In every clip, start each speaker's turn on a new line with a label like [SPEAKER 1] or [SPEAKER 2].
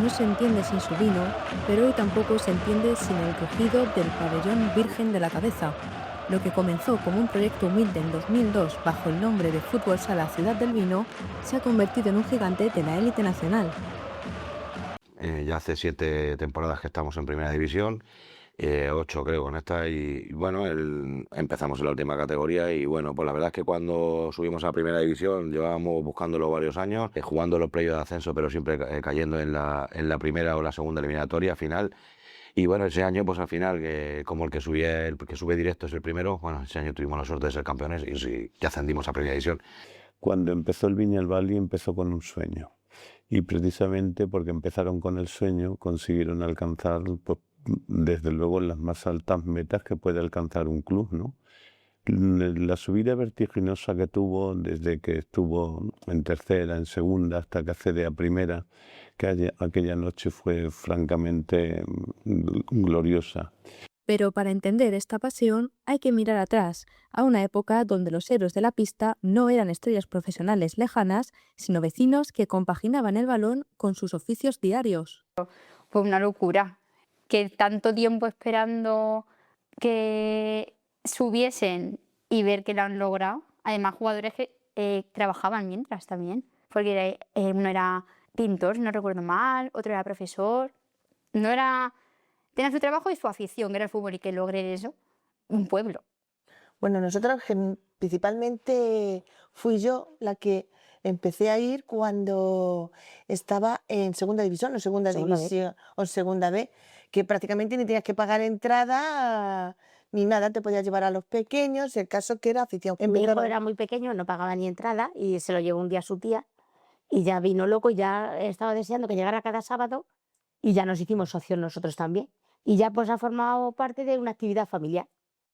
[SPEAKER 1] no se entiende sin su vino, pero hoy tampoco se entiende sin el rugido del pabellón Virgen de la Cabeza. Lo que comenzó como un proyecto humilde en 2002 bajo el nombre de Fútbol Sala Ciudad del Vino, se ha convertido en un gigante de la élite nacional.
[SPEAKER 2] Ya hace 7 temporadas que estamos en primera división, 8 creo con esta, y bueno, empezamos en la última categoría y bueno, pues la verdad es que cuando subimos a primera división llevábamos buscándolo varios años, jugando los playoffs de ascenso, pero siempre cayendo en la primera o la segunda eliminatoria final. Y bueno, ese año, pues al final, como el que sube directo es el primero, bueno, ese año tuvimos la suerte de ser campeones y sí, ya ascendimos a primera división.
[SPEAKER 3] Cuando empezó el Viñalbal empezó con un sueño. Y precisamente porque empezaron con el sueño, consiguieron alcanzar, pues, desde luego, las más altas metas que puede alcanzar un club, ¿no? La subida vertiginosa que tuvo desde que estuvo en tercera, en segunda, hasta que accede a primera, que aquella noche fue francamente gloriosa.
[SPEAKER 1] Pero para entender esta pasión hay que mirar atrás, a una época donde los héroes de la pista no eran estrellas profesionales lejanas, sino vecinos que compaginaban el balón con sus oficios diarios.
[SPEAKER 4] Fue una locura, que tanto tiempo esperando que subiesen y ver que lo han logrado. Además, jugadores que trabajaban mientras también, porque uno era pintor, si no recuerdo mal, otro era profesor, tenía su trabajo y su afición, que era el fútbol, y que logre eso, un pueblo.
[SPEAKER 5] Bueno, nosotros principalmente fui yo la que empecé a ir cuando estaba en segunda división o segunda división o segunda B, que prácticamente ni tenías que pagar entrada ni nada, te podías llevar a los pequeños, el caso que era afición.
[SPEAKER 6] Mi hijo era muy pequeño, no pagaba ni entrada y se lo llevó un día a su tía y ya vino loco y ya estaba deseando que llegara cada sábado y ya nos hicimos socios nosotros también. Y ya pues ha formado parte de una actividad familiar.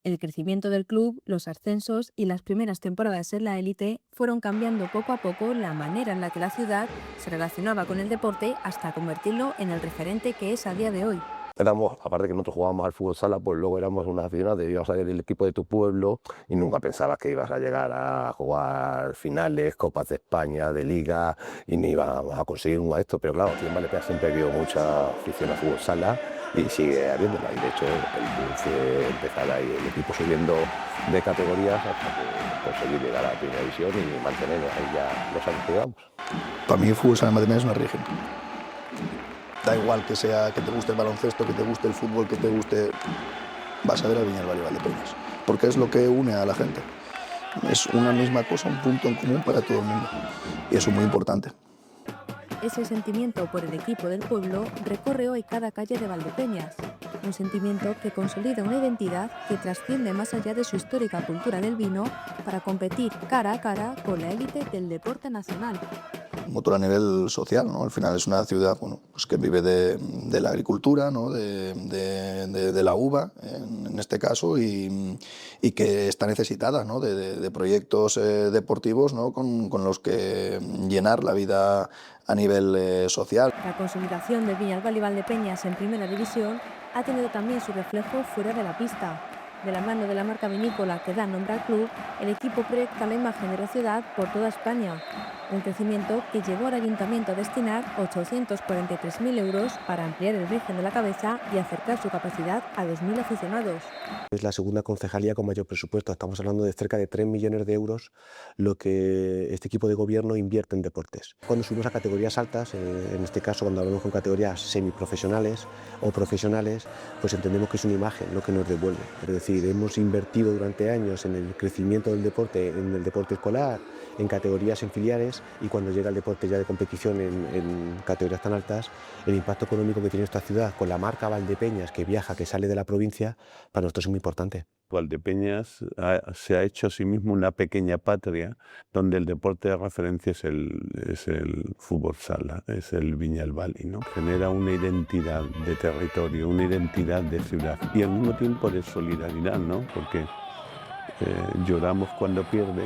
[SPEAKER 1] El crecimiento del club, los ascensos y las primeras temporadas en la élite fueron cambiando poco a poco la manera en la que la ciudad se relacionaba con el deporte hasta convertirlo en el referente que es a día de hoy.
[SPEAKER 7] Aparte que nosotros jugábamos al fútbol sala, pues luego éramos unas aficionados, ibas a ser el equipo de tu pueblo y nunca pensabas que ibas a llegar a jugar finales, Copas de España, de Liga, y ni íbamos a conseguir uno de estos, pero claro, aquí en Valdepea siempre ha habido mucha afición al fútbol sala y sigue habiéndola, y de hecho el club fue empezar ahí el equipo subiendo de categorías hasta que conseguir llegar a la primera división y mantenernos ahí ya los años que llevamos.
[SPEAKER 8] Para mí el fútbol sala en Valdepea es una religión. Da igual que te guste el baloncesto, que te guste el fútbol, que te guste... Vas a ver a Viñalbal y Valdepeñas, porque es lo que une a la gente. Es una misma cosa, un punto en común para todo el mundo. Y eso es muy importante.
[SPEAKER 1] Ese sentimiento por el equipo del pueblo recorre hoy cada calle de Valdepeñas. Un sentimiento que consolida una identidad que trasciende más allá de su histórica cultura del vino para competir cara a cara con la élite del deporte nacional.
[SPEAKER 8] Motor a nivel social, ¿no? Al final es una ciudad, bueno, pues que vive de la agricultura, ¿no? de la uva, en este caso, y que está necesitada, ¿no? de proyectos deportivos, ¿no? con los que llenar la vida a nivel social.
[SPEAKER 1] La consolidación de Viñalbal y Valdepeñas en primera división ha tenido también su reflejo fuera de la pista. De la mano de la marca vinícola que da nombre al club, el equipo proyecta la imagen de la ciudad por toda España. Un crecimiento que llevó al ayuntamiento a destinar 843.000 euros para ampliar el Virgen de la Cabeza y acercar su capacidad a 2.000 aficionados.
[SPEAKER 9] Es la segunda concejalía con mayor presupuesto. Estamos hablando de cerca de 3 millones de euros lo que este equipo de gobierno invierte en deportes. Cuando subimos a categorías altas, en este caso cuando hablamos con categorías semiprofesionales o profesionales, pues entendemos que es una imagen lo que nos devuelve. Es decir, hemos invertido durante años en el crecimiento del deporte, en el deporte escolar, en categorías en filiales, y cuando llega el deporte ya de competición en categorías tan altas, el impacto económico que tiene esta ciudad con la marca Valdepeñas que viaja, que sale de la provincia, para nosotros es muy importante.
[SPEAKER 3] Valdepeñas se ha hecho a sí mismo una pequeña patria donde el deporte de referencia es el fútbol sala, es el Viñalbal, ¿no? Genera una identidad de territorio, una identidad de ciudad y al mismo tiempo de solidaridad, ¿no? Porque lloramos cuando pierde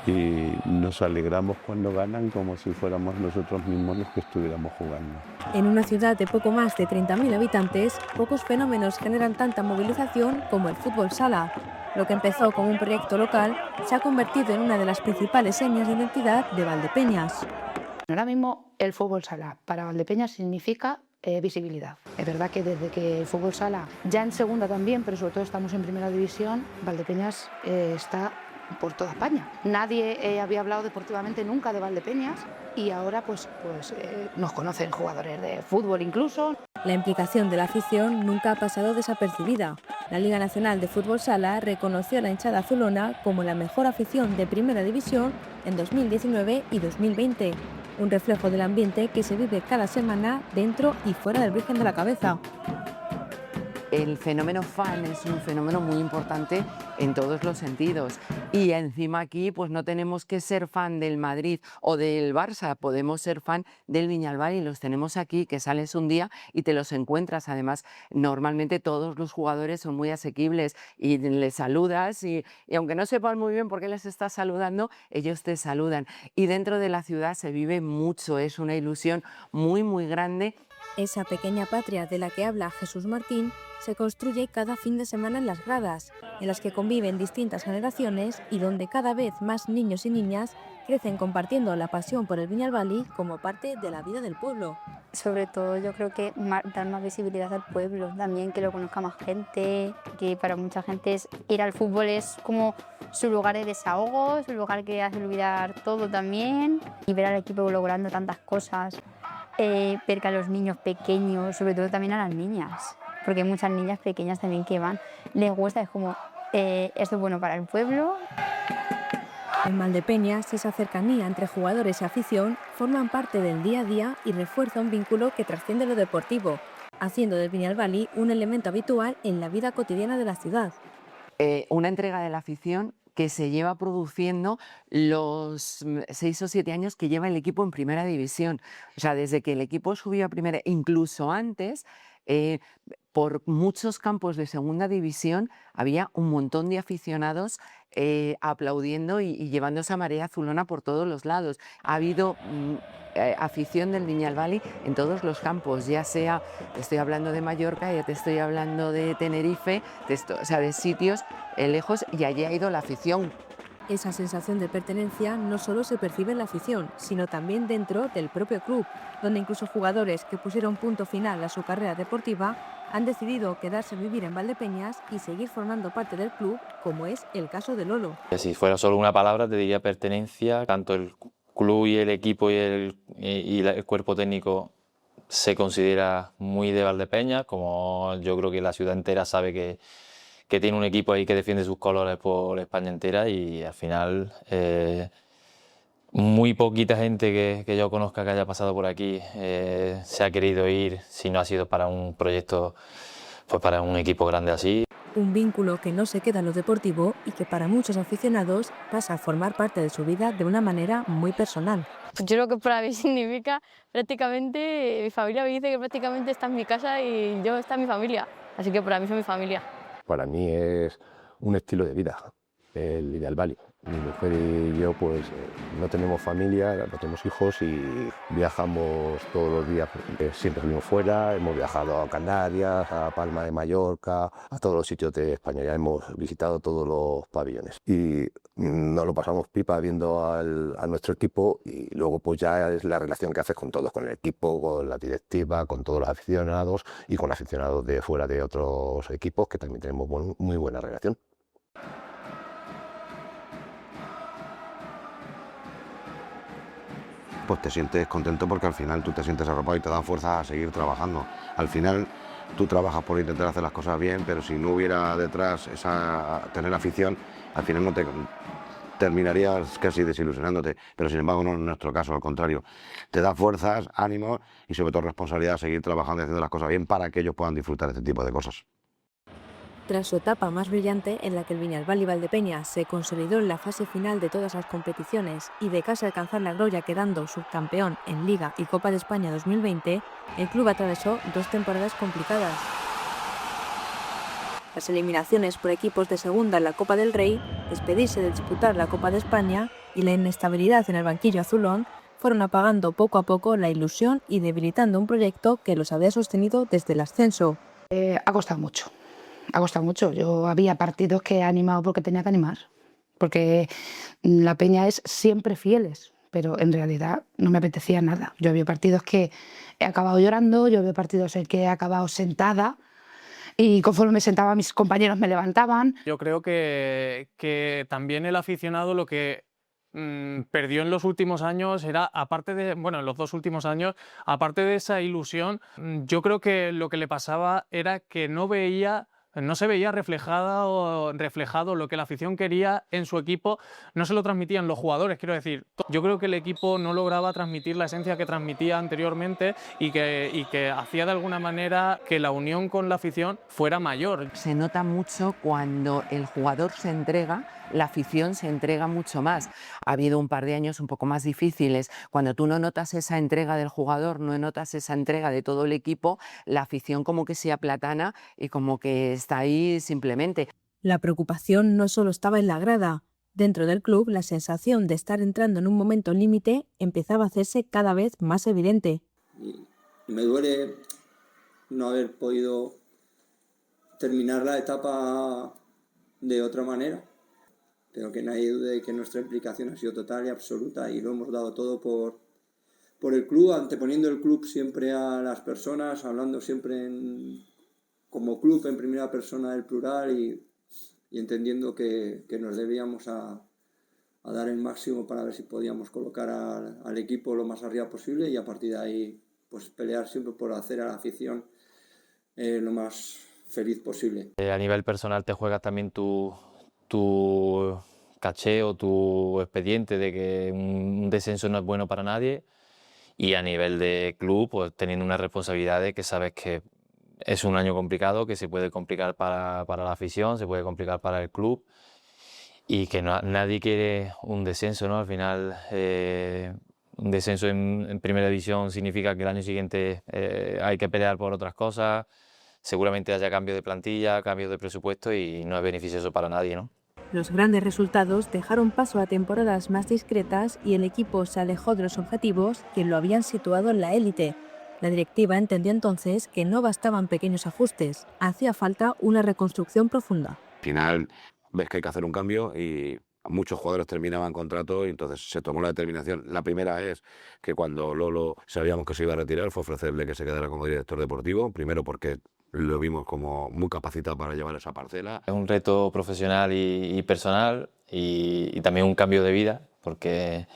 [SPEAKER 3] y nos alegramos cuando ganan como si fuéramos nosotros mismos los que estuviéramos jugando.
[SPEAKER 1] En una ciudad de poco más de 30.000 habitantes, pocos fenómenos generan tanta movilización como el fútbol sala. Lo que empezó como un proyecto local se ha convertido en una de las principales señas de identidad de Valdepeñas.
[SPEAKER 10] Ahora mismo el fútbol sala para Valdepeñas significa visibilidad. Es verdad que desde que el fútbol sala, ya en segunda también, pero sobre todo estamos en primera división, Valdepeñas está por toda España. Nadie había hablado deportivamente nunca de Valdepeñas y ahora pues nos conocen jugadores de fútbol incluso.
[SPEAKER 1] La implicación de la afición nunca ha pasado desapercibida. La Liga Nacional de Fútbol Sala reconoció a la hinchada azulona como la mejor afición de Primera División en 2019 y 2020, un reflejo del ambiente que se vive cada semana dentro y fuera del Virgen de la Cabeza.
[SPEAKER 11] El fenómeno fan es un fenómeno muy importante en todos los sentidos y encima aquí pues no tenemos que ser fan del Madrid o del Barça, podemos ser fan del Viñalbal y los tenemos aquí, que sales un día y te los encuentras. Además, normalmente todos los jugadores son muy asequibles y les saludas y aunque no sepan muy bien por qué les estás saludando, ellos te saludan. Y dentro de la ciudad se vive mucho, es una ilusión muy muy grande.
[SPEAKER 1] Esa pequeña patria de la que habla Jesús Martín se construye cada fin de semana en las gradas, en las que conviven distintas generaciones y donde cada vez más niños y niñas crecen compartiendo la pasión por el Viñalbal como parte de la vida del pueblo.
[SPEAKER 4] Sobre todo yo creo que dar más visibilidad al pueblo, también que lo conozca más gente, que para mucha gente ir al fútbol es como su lugar de desahogo, su lugar que hace olvidar todo también, y ver al equipo logrando tantas cosas, ver que a los niños pequeños, sobre todo también a las niñas, porque hay muchas niñas pequeñas también que van, les gusta, es como esto es bueno para el pueblo.
[SPEAKER 1] En Valdepeñas, esa cercanía entre jugadores y afición forman parte del día a día y refuerza un vínculo que trasciende lo deportivo, haciendo del Viñalbal un elemento habitual en la vida cotidiana de la ciudad.
[SPEAKER 11] Una entrega de la afición que se lleva produciendo los 6 o 7 años que lleva el equipo en Primera División. O sea, desde que el equipo subió a Primera, incluso antes, por muchos campos de Segunda División había un montón de aficionados aplaudiendo y llevando esa marea azulona por todos los lados. Ha habido afición del Viñalbal en todos los campos, ya sea, te estoy hablando de Mallorca, ya te estoy hablando de Tenerife, o sea, de sitios lejos, y allí ha ido la afición.
[SPEAKER 1] Esa sensación de pertenencia no solo se percibe en la afición, sino también dentro del propio club, donde incluso jugadores que pusieron punto final a su carrera deportiva han decidido quedarse a vivir en Valdepeñas y seguir formando parte del club, como es el caso de Lolo.
[SPEAKER 12] Si fuera solo una palabra, te diría pertenencia. Tanto el club y el equipo y el cuerpo técnico se considera muy de Valdepeñas, como yo creo que la ciudad entera sabe que tiene un equipo ahí que defiende sus colores por España entera, y al final muy poquita gente que yo conozca que haya pasado por aquí se ha querido ir si no ha sido para un proyecto, pues para un equipo grande así.
[SPEAKER 1] Un vínculo que no se queda en lo deportivo y que para muchos aficionados pasa a formar parte de su vida de una manera muy personal.
[SPEAKER 13] Yo creo que para mí significa prácticamente, mi familia me dice que prácticamente está en mi casa y yo está en mi familia, así que para mí son mi familia.
[SPEAKER 7] Para mí es un estilo de vida, el Viñalbal. Mi mujer y yo pues no tenemos familia, no tenemos hijos y viajamos todos los días, siempre vivimos fuera, hemos viajado a Canarias, a Palma de Mallorca, a todos los sitios de España, ya hemos visitado todos los pabellones y nos lo pasamos pipa viendo a nuestro equipo, y luego pues ya es la relación que haces con todos, con el equipo, con la directiva, con todos los aficionados y con aficionados de fuera de otros equipos que también tenemos muy buena relación.
[SPEAKER 2] Pues te sientes contento porque al final tú te sientes arropado y te dan fuerza a seguir trabajando. Al final tú trabajas por intentar hacer las cosas bien, pero si no hubiera detrás tener afición, al final no te terminarías casi desilusionándote. Pero sin embargo no en nuestro caso, al contrario. Te da fuerzas, ánimos y sobre todo responsabilidad a seguir trabajando y haciendo las cosas bien para que ellos puedan disfrutar de este tipo de cosas.
[SPEAKER 1] Tras su etapa más brillante, en la que el Viñalbal Valdepeñas se consolidó en la fase final de todas las competiciones y de casi alcanzar la gloria quedando subcampeón en Liga y Copa de España 2020, el club atravesó 2 temporadas complicadas. Las eliminaciones por equipos de segunda en la Copa del Rey, despedirse de disputar la Copa de España y la inestabilidad en el banquillo azulón fueron apagando poco a poco la ilusión y debilitando un proyecto que los había sostenido desde el ascenso.
[SPEAKER 10] Ha costado mucho. Ha costado mucho. Yo había partidos que he animado porque tenía que animar, porque la peña es siempre fieles, pero en realidad no me apetecía nada. Yo había partidos que he acabado llorando, yo había partidos en que he acabado sentada y conforme me sentaba mis compañeros me levantaban.
[SPEAKER 14] Yo creo que también el aficionado lo que perdió en los últimos años era, aparte de, bueno, en los 2 últimos años, aparte de esa ilusión, yo creo que lo que le pasaba era que no se veía reflejado lo que la afición quería en su equipo, no se lo transmitían los jugadores, quiero decir. Yo creo que el equipo no lograba transmitir la esencia que transmitía anteriormente y que hacía de alguna manera que la unión con la afición fuera mayor.
[SPEAKER 11] Se nota mucho cuando el jugador se entrega, la afición se entrega mucho más. Ha habido un par de años un poco más difíciles. Cuando tú no notas esa entrega del jugador, no notas esa entrega de todo el equipo, la afición como que se aplatana y como que está ahí simplemente.
[SPEAKER 1] La preocupación no solo estaba en la grada. Dentro del club, la sensación de estar entrando en un momento límite empezaba a hacerse cada vez más evidente.
[SPEAKER 15] Y me duele no haber podido terminar la etapa de otra manera, pero que nadie dude de que nuestra implicación ha sido total y absoluta y lo hemos dado todo por el club, anteponiendo el club siempre a las personas, hablando siempre como club en primera persona del plural y entendiendo que nos debíamos a dar el máximo para ver si podíamos colocar al equipo lo más arriba posible y a partir de ahí pues pelear siempre por hacer a la afición lo más feliz posible.
[SPEAKER 12] A nivel personal te juegas también tu caché o tu expediente de que un descenso no es bueno para nadie, y a nivel de club pues teniendo una responsabilidad de que sabes que es un año complicado, que se puede complicar para la afición, se puede complicar para el club y que nadie quiere un descenso, ¿no? Al final un descenso en primera división significa que el año siguiente hay que pelear por otras cosas, seguramente haya cambio de plantilla, cambio de presupuesto y no es beneficioso para nadie, ¿no?
[SPEAKER 1] Los grandes resultados dejaron paso a temporadas más discretas y el equipo se alejó de los objetivos que lo habían situado en la élite. La directiva entendió entonces que no bastaban pequeños ajustes, hacía falta una reconstrucción profunda.
[SPEAKER 2] Al final ves que hay que hacer un cambio y muchos jugadores terminaban contrato y entonces se tomó la determinación. La primera es que cuando Lolo sabíamos que se iba a retirar fue ofrecerle que se quedara como director deportivo, primero porque lo vimos como muy capacitado para llevar esa parcela.
[SPEAKER 12] Es un reto profesional y personal y también un cambio de vida, porque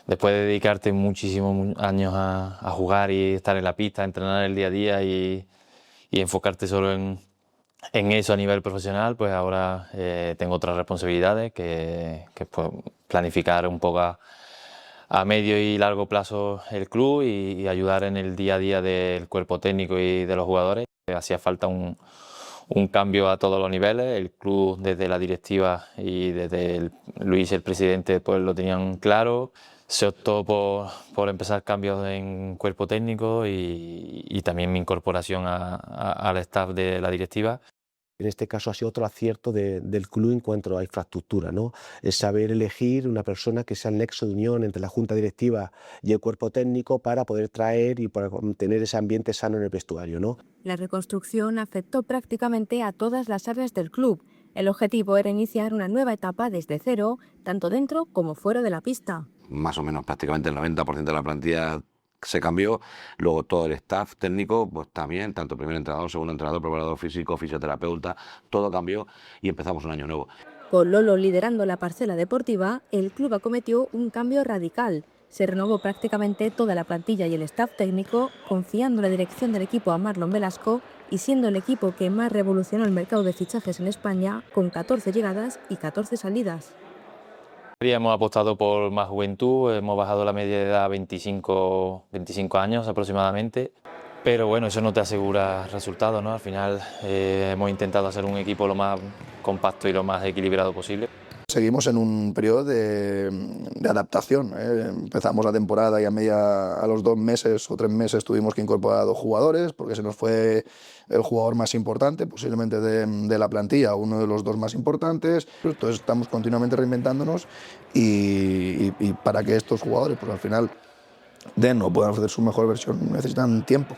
[SPEAKER 12] después de dedicarte muchísimos años a jugar y estar en la pista, a entrenar el día a día y enfocarte solo en eso a nivel profesional, pues ahora tengo otras responsabilidades que pues, planificar un poco a medio y largo plazo el club y ayudar en el día a día del cuerpo técnico y de los jugadores. Hacía falta un cambio a todos los niveles. El club desde la directiva y desde Luis, el presidente, pues lo tenían claro. Se optó por empezar cambios en cuerpo técnico y también mi incorporación al staff de la directiva.
[SPEAKER 9] En este caso ha sido otro acierto del club en cuanto a infraestructura, ¿no? Es saber elegir una persona que sea el nexo de unión entre la junta directiva y el cuerpo técnico para poder traer y para tener ese ambiente sano en el vestuario, ¿no?
[SPEAKER 1] La reconstrucción afectó prácticamente a todas las áreas del club. El objetivo era iniciar una nueva etapa desde cero, tanto dentro como fuera de la pista.
[SPEAKER 2] Más o menos prácticamente el 90% de la plantilla se cambió, luego todo el staff técnico pues también, tanto primer entrenador, segundo entrenador, preparador físico, fisioterapeuta, todo cambió y empezamos un año nuevo.
[SPEAKER 1] Con Lolo liderando la parcela deportiva, el club acometió un cambio radical. Se renovó prácticamente toda la plantilla y el staff técnico, confiando la dirección del equipo a Marlon Velasco y siendo el equipo que más revolucionó el mercado de fichajes en España, con 14 llegadas y 14 salidas.
[SPEAKER 12] Hemos apostado por más juventud, hemos bajado la media de edad a 25 años aproximadamente, pero bueno, eso no te asegura resultados, ¿no? Al final hemos intentado hacer un equipo lo más compacto y lo más equilibrado posible.
[SPEAKER 8] Seguimos en un periodo de adaptación. Empezamos la temporada y a los 2 meses o 3 meses tuvimos que incorporar a 2 jugadores porque se nos fue el jugador más importante, posiblemente de la plantilla, uno de los 2 más importantes. Entonces estamos continuamente reinventándonos y para que estos jugadores pues, al final den o puedan ofrecer su mejor versión necesitan tiempo.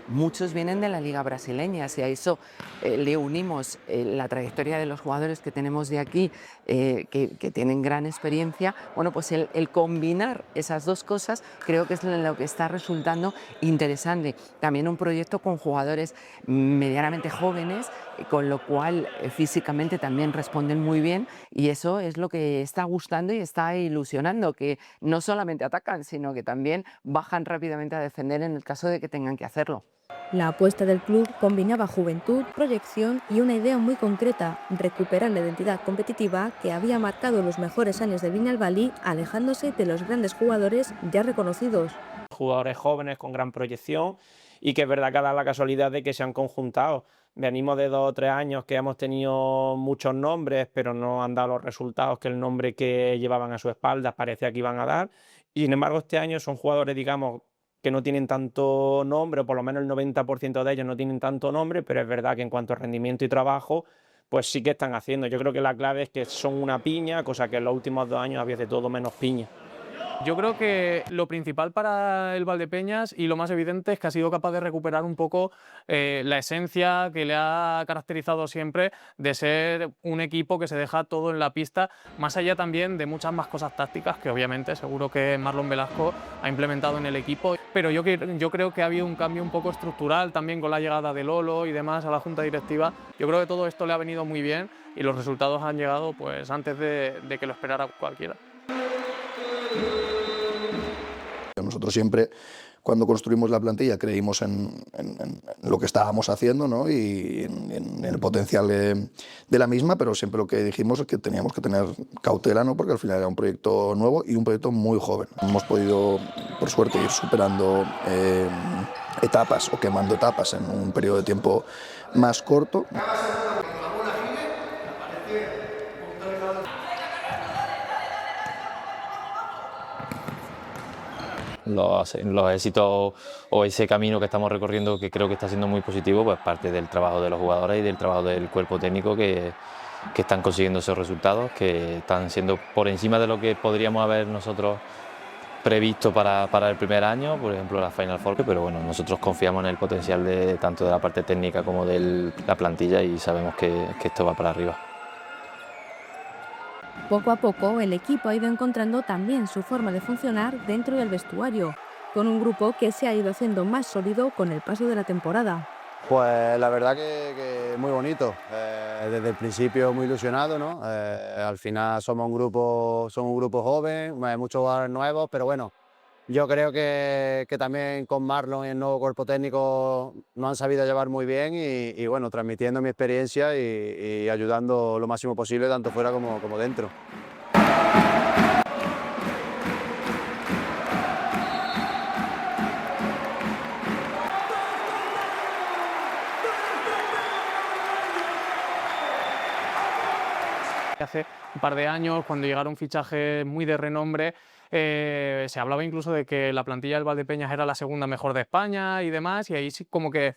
[SPEAKER 11] muchos vienen de la Liga Brasileña. Si a eso le unimos la trayectoria de los jugadores que tenemos de aquí, que tienen gran experiencia, bueno, pues el combinar esas dos cosas creo que es lo que está resultando interesante. También un proyecto con jugadores medianamente jóvenes, con lo cual físicamente también responden muy bien, y eso es lo que está gustando y está ilusionando, que no solamente atacan, sino que también bajan rápidamente a defender en el caso de que tengan que hacerlo.
[SPEAKER 1] La apuesta del club combinaba juventud, proyección y una idea muy concreta: recuperar la identidad competitiva que había marcado los mejores años del Viñalbali, alejándose de los grandes jugadores ya reconocidos.
[SPEAKER 16] Jugadores jóvenes con gran proyección, y que es verdad que da la casualidad de que se han conjuntado. Venimos de 2 o 3 años que hemos tenido muchos nombres, pero no han dado los resultados que el nombre que llevaban a su espalda parecía que iban a dar. Y sin embargo, este año son jugadores, digamos, que no tienen tanto nombre, o por lo menos el 90% de ellos no tienen tanto nombre, pero es verdad que en cuanto a rendimiento y trabajo, pues sí que están haciendo. Yo creo que la clave es que son una piña, cosa que en los últimos 2 años había de todo menos piña.
[SPEAKER 14] Yo creo que lo principal para el Valdepeñas, y lo más evidente, es que ha sido capaz de recuperar un poco la esencia que le ha caracterizado siempre de ser un equipo que se deja todo en la pista, más allá también de muchas más cosas tácticas que obviamente seguro que Marlon Velasco ha implementado en el equipo, pero yo creo que ha habido un cambio un poco estructural también con la llegada de Lolo y demás a la junta directiva. Yo creo que todo esto le ha venido muy bien y los resultados han llegado pues antes de que lo esperara cualquiera.
[SPEAKER 8] Nosotros siempre, cuando construimos la plantilla, creímos en lo que estábamos haciendo, ¿no? Y en el potencial de la misma, pero siempre lo que dijimos es que teníamos que tener cautela, ¿no? Porque al final era un proyecto nuevo y un proyecto muy joven. Hemos podido, por suerte, ir superando etapas o quemando etapas en un periodo de tiempo más corto.
[SPEAKER 12] Los éxitos o ese camino que estamos recorriendo, que creo que está siendo muy positivo, pues parte del trabajo de los jugadores y del trabajo del cuerpo técnico que están consiguiendo esos resultados, que están siendo por encima de lo que podríamos haber nosotros previsto para el primer año, por ejemplo la Final Four, pero bueno, nosotros confiamos en el potencial tanto de la parte técnica como de la plantilla y sabemos que esto va para arriba.
[SPEAKER 1] Poco a poco, el equipo ha ido encontrando también su forma de funcionar dentro del vestuario, con un grupo que se ha ido haciendo más sólido con el paso de la temporada.
[SPEAKER 17] Pues la verdad que muy bonito, desde el principio muy ilusionado, ¿no? Al final somos un grupo joven, muchos jugadores nuevos, pero bueno, yo creo que también con Marlon y el nuevo cuerpo técnico nos han sabido llevar muy bien y bueno, transmitiendo mi experiencia y ayudando lo máximo posible, tanto fuera como dentro.
[SPEAKER 14] Hace un par de años, cuando llegaron fichajes muy de renombre, se hablaba incluso de que la plantilla del Valdepeñas era la segunda mejor de España y demás, y ahí sí como que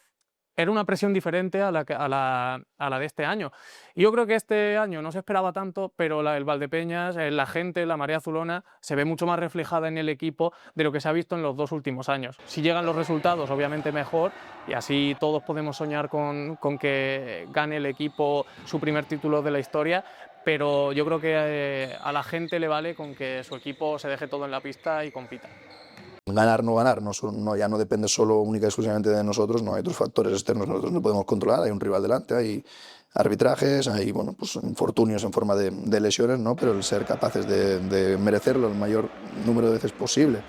[SPEAKER 14] era una presión diferente a la de este año. Y yo creo que este año no se esperaba tanto, pero el Valdepeñas, la gente, la marea azulona, se ve mucho más reflejada en el equipo de lo que se ha visto en los 2 últimos años. Si llegan los resultados, obviamente mejor, y así todos podemos soñar con que gane el equipo su primer título de la historia, pero yo creo que a la gente le vale con que su equipo se deje todo en la pista y compita.
[SPEAKER 8] Ganar, no ganar, ya no depende solo única y exclusivamente de nosotros, no hay otros factores externos que nosotros no podemos controlar, hay un rival delante, hay arbitrajes, hay bueno, pues, infortunios en forma de lesiones, ¿no? Pero el ser capaces de merecerlo el mayor número de veces posible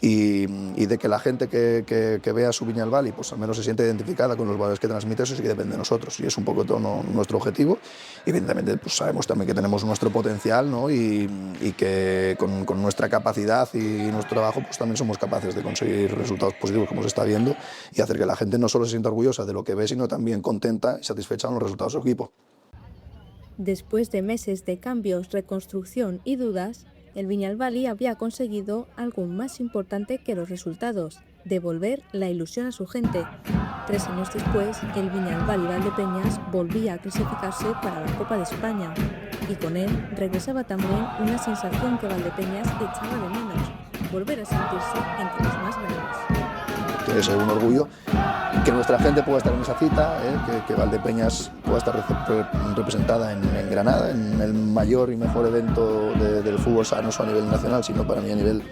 [SPEAKER 8] y de que la gente que vea su Viñalbali pues al menos se siente identificada con los valores que transmite, eso sí que depende de nosotros y es un poco todo nuestro objetivo. Y evidentemente pues sabemos también que tenemos nuestro potencial, ¿no? y que con nuestra capacidad y nuestro trabajo pues también somos capaces de conseguir resultados positivos como se está viendo y hacer que la gente no solo se sienta orgullosa de lo que ve, sino también contenta y satisfecha con los resultados de su equipo.
[SPEAKER 1] Después de meses de cambios, reconstrucción y dudas, el Viñalbali había conseguido algo más importante que los resultados: devolver la ilusión a su gente. 3 años después, el Viñalbali Valdepeñas volvía a clasificarse para la Copa de España y con él regresaba también una sensación que Valdepeñas echaba de menos: volver a sentirse entre los más grandes.
[SPEAKER 8] Tiene que ser un orgullo que nuestra gente pueda estar en esa cita, que Valdepeñas pueda estar representada en Granada, en el mayor y mejor evento del fútbol sala, no solo a nivel nacional, sino para mí a nivel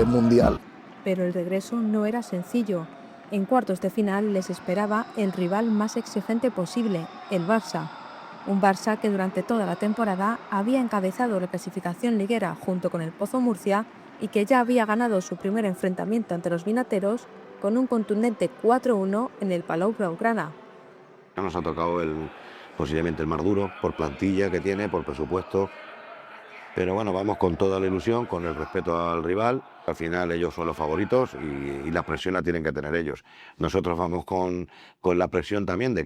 [SPEAKER 8] mundial.
[SPEAKER 1] Pero el regreso no era sencillo. En cuartos de final les esperaba el rival más exigente posible, el Barça. Un Barça que durante toda la temporada había encabezado la clasificación liguera junto con el Pozo Murcia y que ya había ganado su primer enfrentamiento ante los vinateros con un contundente 4-1 en el Palau Blaugrana.
[SPEAKER 2] Nos ha tocado posiblemente el más duro, por plantilla que tiene, por presupuesto. Pero bueno, vamos con toda la ilusión, con el respeto al rival. Al final ellos son los favoritos y la presión la tienen que tener ellos. Nosotros vamos con la presión también de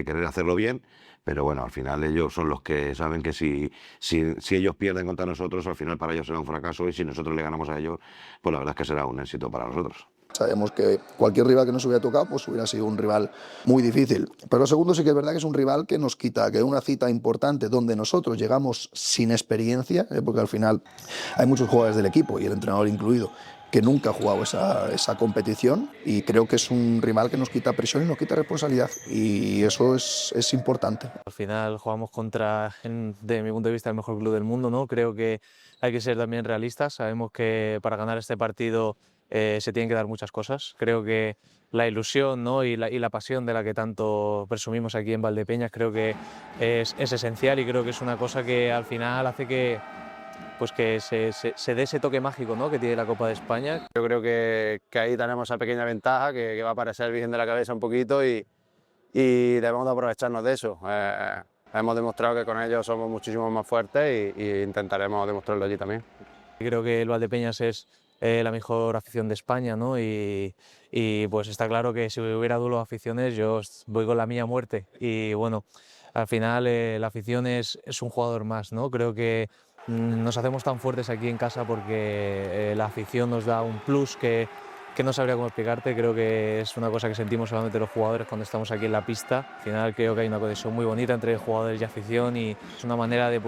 [SPEAKER 2] querer hacerlo bien, pero bueno, al final ellos son los que saben que si ellos pierden contra nosotros, al final para ellos será un fracaso, y si nosotros le ganamos a ellos, pues la verdad es que será un éxito para nosotros.
[SPEAKER 8] Sabemos que cualquier rival que nos hubiera tocado pues hubiera sido un rival muy difícil. Pero lo segundo sí que es verdad que es un rival que nos quita, que es una cita importante donde nosotros llegamos sin experiencia, porque al final hay muchos jugadores del equipo, y el entrenador incluido, que nunca ha jugado esa competición, y creo que es un rival que nos quita presión y nos quita responsabilidad, y eso es importante.
[SPEAKER 12] Al final jugamos contra, de mi punto de vista, el mejor club del mundo, ¿no? Creo que hay que ser también realistas. Sabemos que para ganar este partido se tienen que dar muchas cosas. Creo que la ilusión, ¿no? y la pasión de la que tanto presumimos aquí en Valdepeñas, creo que es esencial, y creo que es una cosa que al final hace que se dé ese toque mágico, ¿no? que tiene la Copa de España.
[SPEAKER 17] Yo creo que ahí tenemos esa pequeña ventaja que va a parecer virgen de la cabeza un poquito, y debemos de aprovecharnos de eso. Hemos demostrado que con ellos somos muchísimo más fuertes, y intentaremos demostrarlo allí también.
[SPEAKER 12] Creo que el Valdepeñas es la mejor afición de España, ¿no? y pues está claro que si hubiera duelo de aficiones, yo voy con la mía a muerte, y bueno, al final la afición es un jugador más, ¿no? Creo que nos hacemos tan fuertes aquí en casa porque la afición nos da un plus que no sabría cómo explicarte. Creo que es una cosa que sentimos solamente los jugadores cuando estamos aquí en la pista. Al final creo que hay una conexión muy bonita entre jugadores y afición, y es una manera de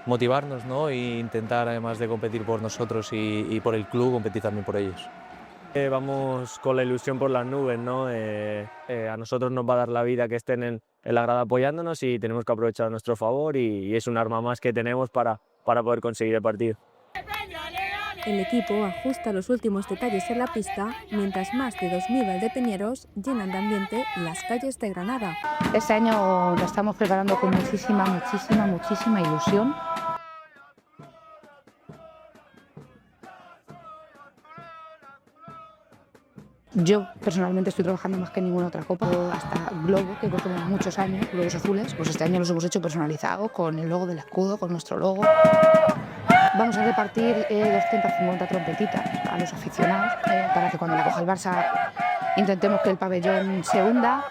[SPEAKER 12] motivarnos, ¿no? e intentar, además de competir por nosotros y por el club, competir también por ellos.
[SPEAKER 16] Vamos con la ilusión por las nubes, ¿no? A nosotros nos va a dar la vida que estén en la grada apoyándonos, y tenemos que aprovechar a nuestro favor, y es un arma más que tenemos para poder conseguir el partido.
[SPEAKER 1] El equipo ajusta los últimos detalles en la pista, mientras más de 2.000 valdepeñeros llenan de ambiente las calles de Granada.
[SPEAKER 10] Este año lo estamos preparando con muchísima ilusión. Yo personalmente estoy trabajando más que en ninguna otra copa, hasta Globo, que cogemos muchos años, globos azules, pues este año los hemos hecho personalizados, con el logo del escudo, con nuestro logo. Vamos a repartir 250 trompetitas a los aficionados para que cuando la coja el Barça intentemos que el pabellón se hunda.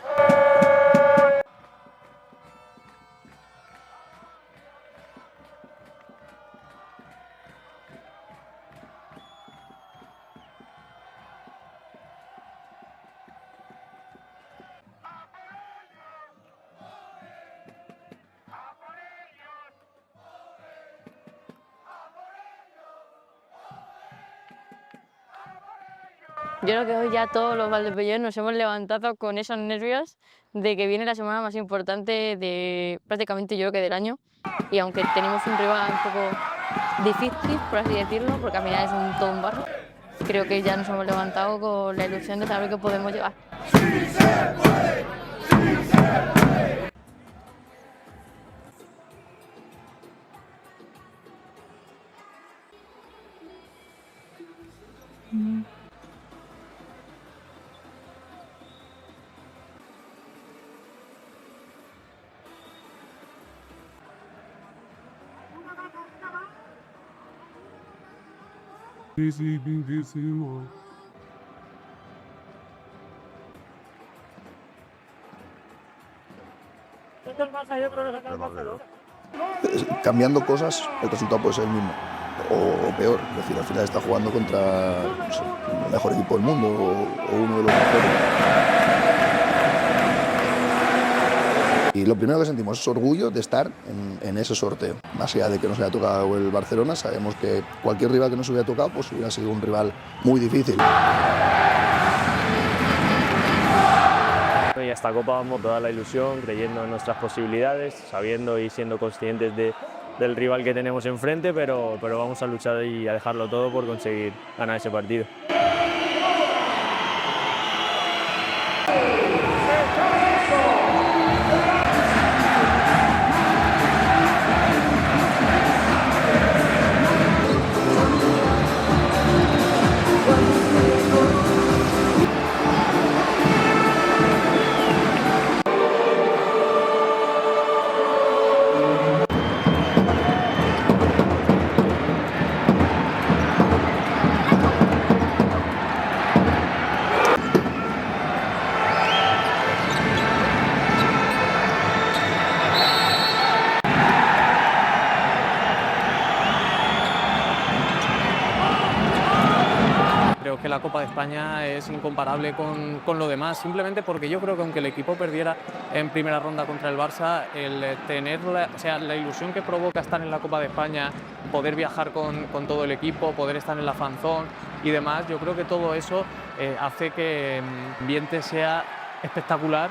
[SPEAKER 13] Yo creo que hoy ya todos los valdepeñeros nos hemos levantado con esos nervios de que viene la semana más importante de prácticamente yo creo que del año, y aunque tenemos un rival un poco difícil, por así decirlo, porque al final es todo un barro, creo que ya nos hemos levantado con la ilusión de saber que podemos llegar.
[SPEAKER 18] ¡Sí se puede! ¡Sí se puede!
[SPEAKER 8] Cambiando cosas, el resultado puede ser el mismo o peor. Es decir, al final está jugando contra el mejor equipo del mundo o uno de los mejores. Y lo primero que sentimos es orgullo de estar en ese sorteo. Más allá de que nos haya tocado el Barcelona, sabemos que cualquier rival que nos hubiera tocado pues hubiera sido un rival muy difícil.
[SPEAKER 19] a esta Copa vamos toda la ilusión, creyendo en nuestras posibilidades, sabiendo y siendo conscientes del rival que tenemos enfrente, pero vamos a luchar y a dejarlo todo por conseguir ganar ese partido.
[SPEAKER 14] Creo que la Copa de España es incomparable con lo demás, simplemente porque yo creo que aunque el equipo perdiera en primera ronda contra el Barça, el tener la ilusión que provoca estar en la Copa de España, poder viajar con todo el equipo, poder estar en la fanzón y demás, yo creo que todo eso hace que el ambiente sea espectacular.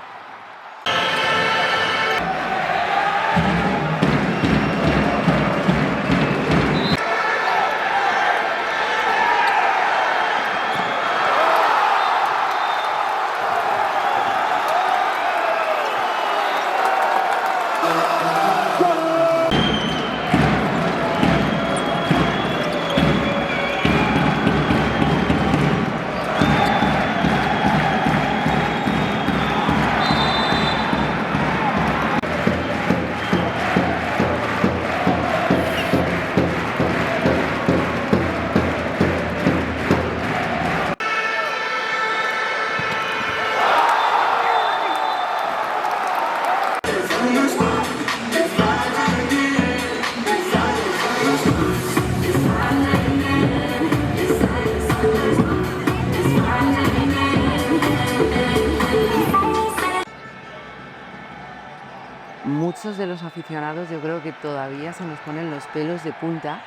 [SPEAKER 11] Muchos de los aficionados yo creo que todavía se nos ponen los pelos de punta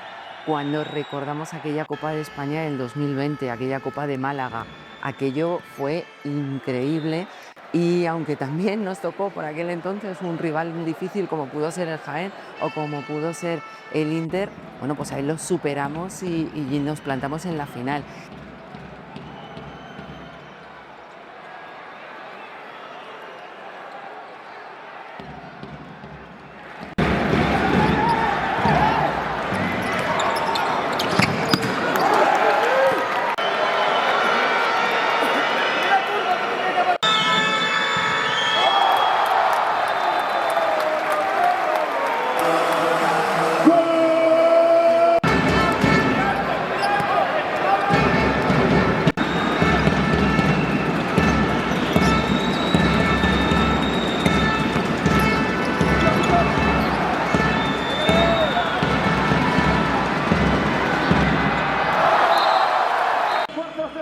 [SPEAKER 11] cuando recordamos aquella Copa de España del 2020, aquella Copa de Málaga. Aquello fue increíble y aunque también nos tocó por aquel entonces un rival difícil como pudo ser el Jaén o como pudo ser el Inter, bueno, pues ahí lo superamos y nos plantamos en la final.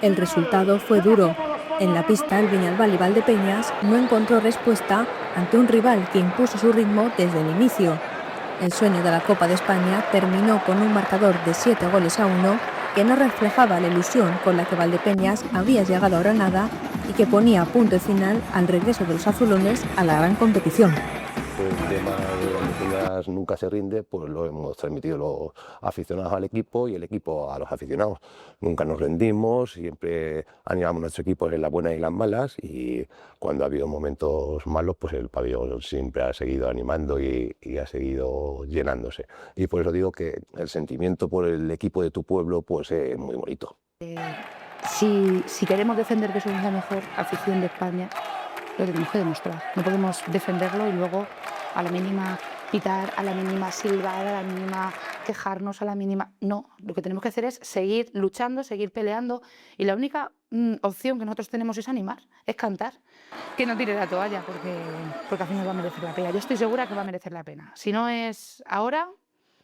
[SPEAKER 1] El resultado fue duro. En la pista, el Viñalbal y Valdepeñas no encontró respuesta ante un rival que impuso su ritmo desde el inicio. El sueño de la Copa de España terminó con un marcador de 7-1 que no reflejaba la ilusión con la que Valdepeñas había llegado a Granada y que ponía punto final al regreso de los azulones a la gran competición.
[SPEAKER 7] El tema de Valdepeñas nunca se rinde, pues lo hemos transmitido los aficionados al equipo y el equipo a los aficionados. Nunca nos rendimos, siempre animamos a nuestro equipo en las buenas y las malas y cuando ha habido momentos malos, pues el pabellón siempre ha seguido animando y ha seguido llenándose. Y por eso digo que el sentimiento por el equipo de tu pueblo pues es muy bonito.
[SPEAKER 10] Si queremos defender que somos la mejor afición de España, lo tenemos que demostrar. No podemos defenderlo y luego a la mínima pitar, a la mínima silbar, a la mínima quejarnos, a la mínima... No, lo que tenemos que hacer es seguir luchando, seguir peleando y la única opción que nosotros tenemos es animar, es cantar. Que no tire la toalla porque al final va a merecer la pena. Yo estoy segura que va a merecer la pena. Si no es ahora,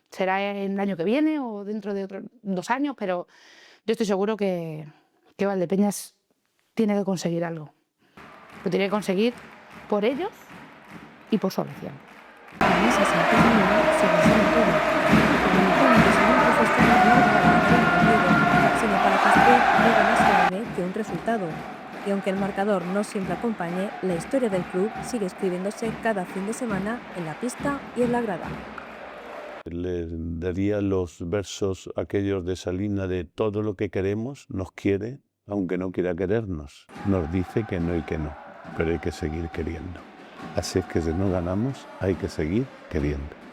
[SPEAKER 10] será en el año que viene o dentro de otros 2 años, pero yo estoy seguro que Valdepeñas tiene que conseguir algo. Lo tiene que conseguir por ellos y por su afición.
[SPEAKER 1] Sino para que esté algo más grave que un resultado. Y aunque el marcador no siempre acompañe, la historia del club sigue escribiéndose cada fin de semana en la pista y en la grada.
[SPEAKER 3] Les daría los versos aquellos de Salina de todo lo que queremos nos quiere, aunque no quiera querernos. Nos dice que no y que no, pero hay que seguir queriendo. Así es que si no ganamos, hay que seguir queriendo.